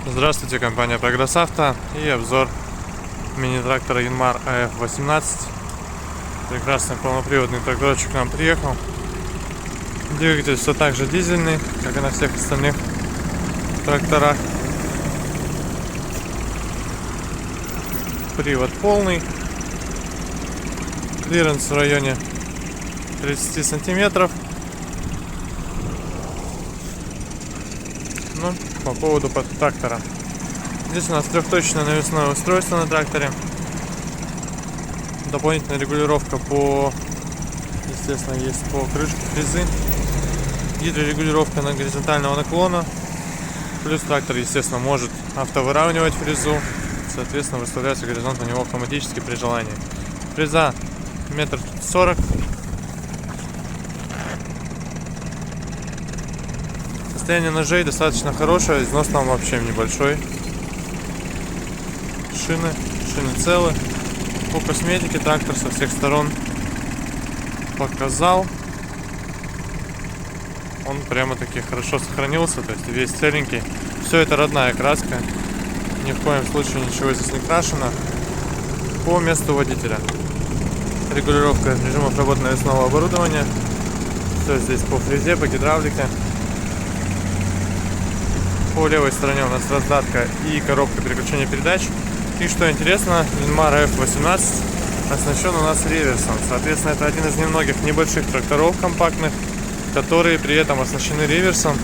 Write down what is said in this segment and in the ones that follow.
Здравствуйте, компания Прогресс Авто и обзор мини-трактора Янмар АФ-18. Прекрасный полноприводный тракторчик к нам приехал. Двигатель все так же дизельный, как и на всех остальных тракторах. Привод полный. Клиренс в районе 30 сантиметров. Ну, по поводу трактора. Здесь у нас трехточное навесное устройство на тракторе. Дополнительная регулировка естественно, есть по крышке фрезы. Гидрорегулировка на горизонтального наклона. Плюс трактор, естественно, может автовыравнивать фрезу. Соответственно, выставляется горизонт на него автоматически при желании. Фреза 1,40 м. Состояние ножей достаточно хорошее, износ там вообще небольшой. Шины целы. По косметике трактор со всех сторон показал. Он прямо-таки хорошо сохранился, то есть весь целенький. Все это родная краска, ни в коем случае ничего здесь не крашено. По месту водителя. Регулировка режимов работы навесного оборудования. Все здесь по фрезе, по гидравлике. По левой стороне у нас раздатка и коробка переключения передач. И что интересно, Янмар АФ-18 оснащен у нас реверсом. Соответственно, это один из немногих небольших тракторов компактных, которые при этом оснащены реверсом,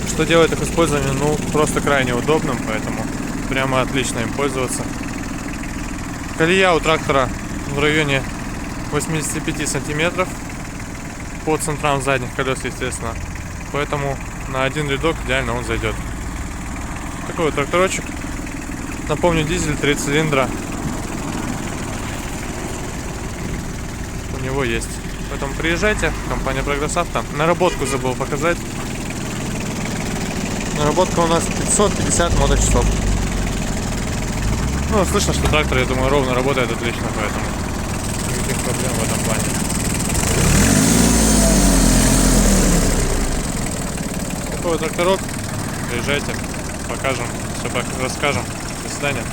что делает их использование просто крайне удобным, поэтому прямо отлично им пользоваться. Колея у трактора в районе 85 сантиметров по центрам задних колес, естественно, поэтому на один рядок идеально он зайдет. Такой вот тракторочек. Напомню, дизель 3 цилиндра у него есть. Поэтому приезжайте, компания Прогресс Авто. Наработку забыл показать. Наработка у нас 550 моточасов. Ну, слышно, что трактор, я думаю, ровно работает отлично, поэтому никаких проблем в этом плане. Такой вот тракторок. Приезжайте, покажем, все расскажем. До свидания.